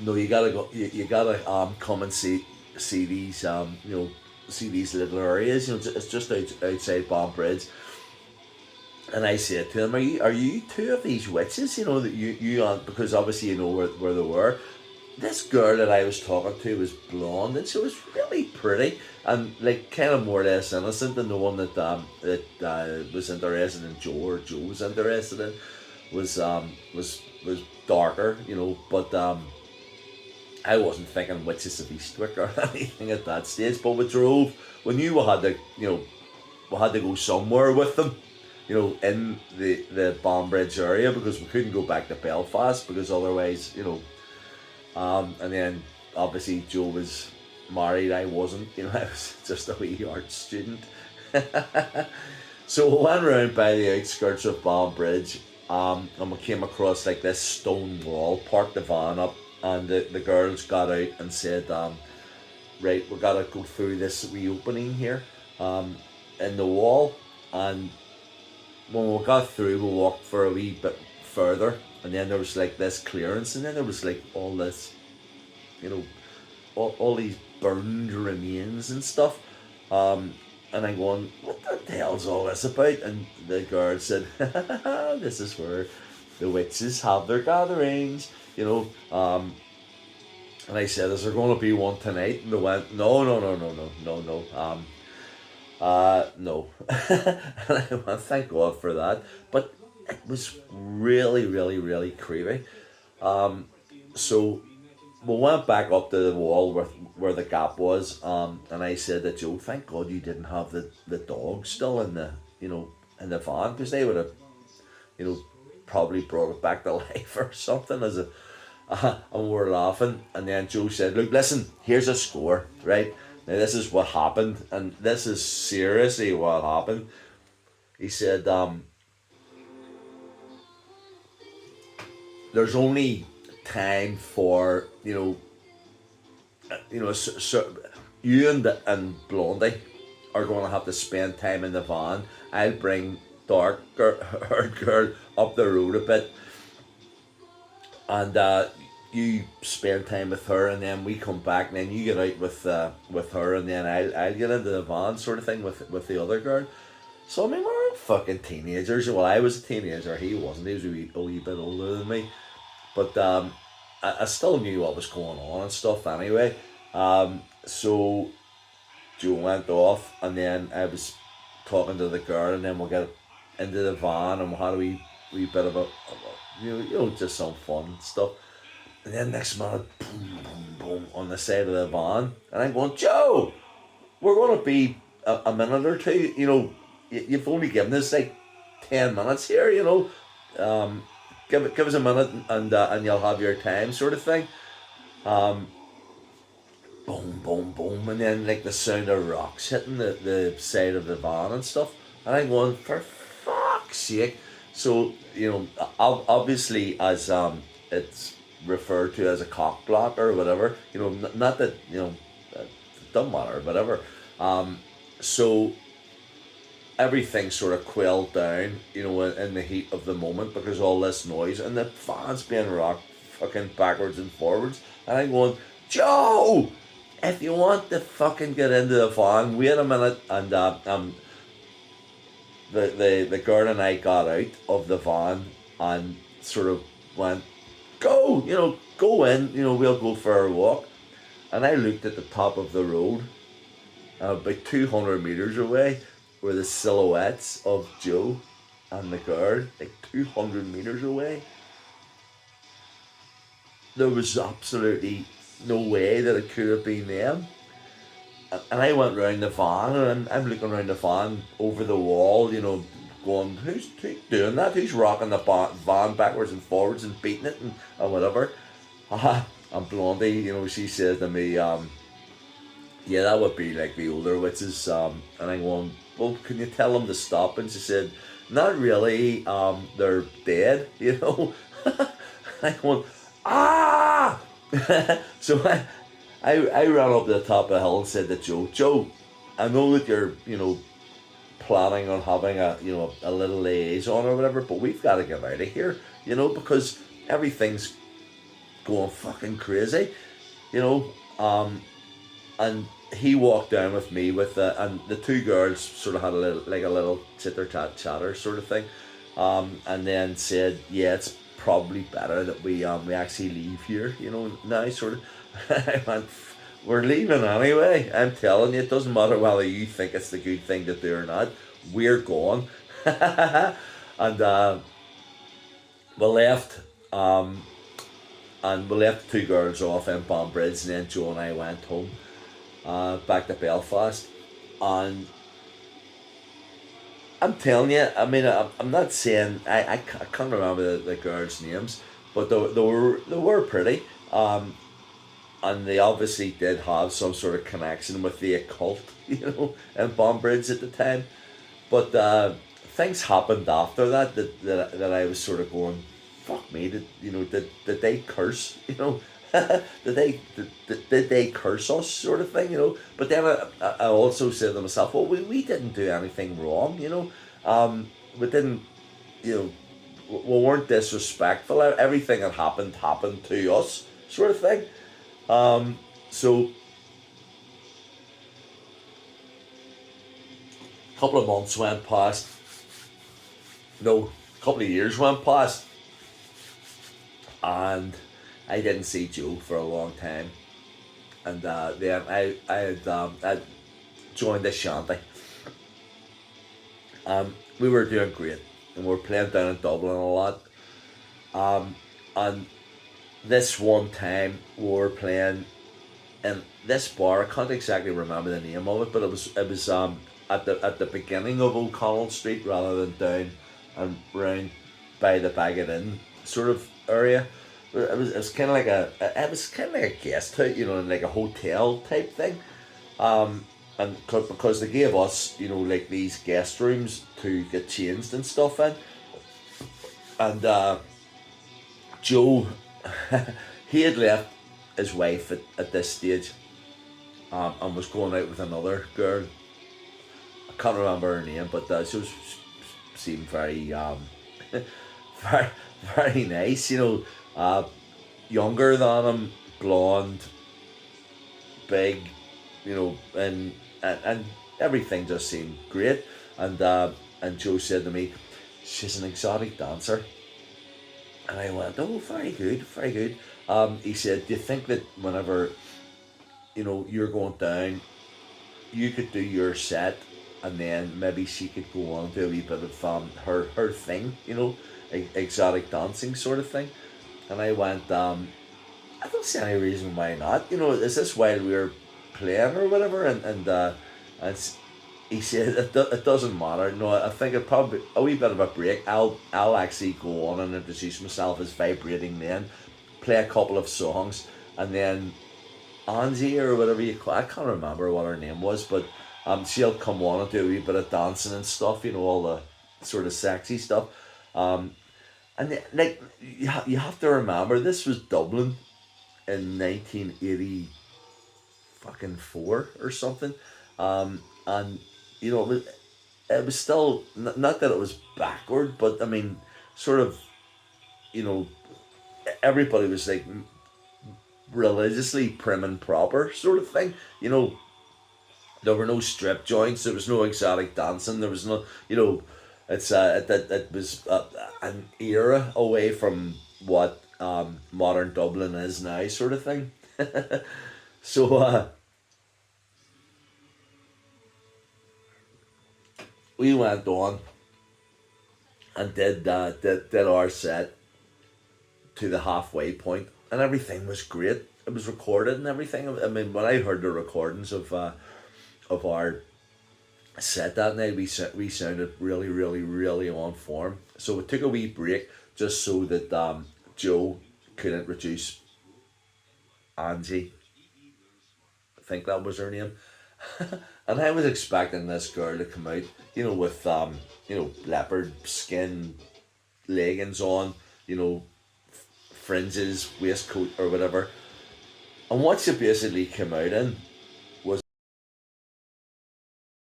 No, you gotta go. You gotta come and see these see these little areas. It's just outside Bomb Bridge. And I said to him, are you two of these witches? That you aren't, because obviously you know where they were. This girl that I was talking to was blonde, and she was really pretty and like kind of more or less innocent than the one that was interested in Joe, or Joe was interested in, was darker, but I wasn't thinking witches of Eastwick or anything at that stage. But we knew we had to go somewhere with them, in the Bombridge area, because we couldn't go back to Belfast, because otherwise, and then obviously Joe was married, I wasn't, I was just a wee art student. So we went around by the outskirts of Bombridge, and we came across like this stone wall, parked the van up, and the girls got out and said, right, we gotta go through this wee opening here, in the wall. And when we got through, we walked for a wee bit further, and then there was like this clearance, and then there was like all this, you know, all these burned remains and stuff. And I'm going, what the hell's all this about? And the girl said, this is where the witches have their gatherings, and I said, is there going to be one tonight? And they went, no, no, no, no, no, no, no. No. And I went, thank God for that. But it was really, really, really creepy. So we went back up to the wall where the gap was, and I said to Joe, thank God you didn't have the dog still in in the van, because they would have, probably brought it back to life or something, and we're laughing. And then Joe said, look, listen, here's a score, right? Now this is what happened, and this is seriously what happened. He said, there's only time for, so you and Blondie are going to have to spend time in the van. I'll bring dark haired girl up the road a bit, and you spend time with her, and then we come back, and then you get out with her, and then I'll get into the van, sort of thing, with the other girl. So I mean, we're fucking teenagers. Well, I was a teenager. He wasn't. He was a wee bit older than me, but I still knew what was going on and stuff anyway. So Joe went off, and then I was talking to the girl, and then we'll get into the van, and we had a wee bit of a just some fun stuff. And then next minute, boom, boom, boom, on the side of the van, and I'm going, Joe, we're going to be a minute or two. You've only given us like 10 minutes here. Give us a minute, and you'll have your time, sort of thing. Boom, boom, boom, and then like the sound of rocks hitting the side of the van and stuff. And I'm going, for fuck's sake. So, obviously, as it's referred to as a cock block or whatever, not that, it doesn't matter, whatever. So everything sort of quelled down, in the heat of the moment, because all this noise, and the van's being rocked fucking backwards and forwards. And I'm going, Joe, if you want to fucking get into the van, wait a minute. And the girl and I got out of the van and sort of went, go in, we'll go for a walk. And I looked at the top of the road, about 200 metres away were the silhouettes of Joe and the girl, like 200 metres away. There was absolutely no way that it could have been them. And I went round the van, and I'm looking around the van over the wall, going, who's doing that? Who's rocking the van backwards and forwards and beating it and whatever? And Blondie, she said to me, yeah, that would be like the older witches. And I'm going, well, can you tell them to stop? And she said, not really, they're dead, I'm going, ah! So I ran up to the top of the hill and said to Joe, I know that you're, planning on having a little liaison or whatever, but we've got to get out of here, because everything's going fucking crazy, you know. And he walked down with me and the two girls sort of had a little chitter chatter sort of thing, and then said, yeah, it's probably better that we actually leave here, now sort of. I went, we're leaving anyway. I'm telling you, it doesn't matter whether you think it's the good thing to do or not. We're going. And we left. And we left the two girls off in Banbridge, and then Joe and I went home, back to Belfast. And I'm telling you, I mean, I'm not saying I can't remember the girls' names, but they were pretty. And they obviously did have some sort of connection with the occult, in Banbridge at the time. But things happened after that I was sort of going, fuck me, did they curse, did they curse us, sort of thing, But then I also said to myself, well, we didn't do anything wrong, we didn't, you know, we weren't disrespectful. Everything that happened to us, sort of thing. So a couple of months went past. No, a couple of years went past, and I didn't see Joe for a long time. And then I joined the shanty. We were doing great, and we were playing down in Dublin a lot. And this one time we were playing in this bar. I can't exactly remember the name of it, but it was at the beginning of O'Connell Street rather than down and round by the Bag It In sort of area. It was kind of like a guest house, like a hotel type thing. And because they gave us, like these guest rooms to get changed and stuff in. And Joe, he had left his wife at this stage, and was going out with another girl. I can't remember her name, but seemed very, very, very nice, younger than him, blonde, big, and everything just seemed great. And Joe said to me, she's an exotic dancer. And I went, oh, very good, very good. He said, do you think that whenever, you're going down, you could do your set, and then maybe she could go on and do a wee bit of her thing, exotic dancing sort of thing. And I went, I don't see any reason why not. Is this while we were playing or whatever? And he said it doesn't matter. No, I think it probably a wee bit of a break. I'll actually go on and introduce myself as vibrating then, play a couple of songs, and then Angie or whatever you call. I can't remember what her name was, but she'll come on and do a wee bit of dancing and stuff. All the sort of sexy stuff. And like you have to remember, this was Dublin in 1980 fucking 4 or something. And it was still not that it was backward, but I mean, sort of, everybody was like religiously prim and proper sort of thing. There were no strip joints, there was no exotic dancing, there was no, it was an era away from what modern Dublin is now, sort of thing. So we went on and did our set to the halfway point, and everything was great. It was recorded and everything. I mean, when I heard the recordings of our set that night, we sounded really, really, really on form. So we took a wee break just so that Joe could introduce Angie. I think that was her name. And I was expecting this girl to come out, with leopard skin leggings on, fringes, waistcoat or whatever. And what she basically came out in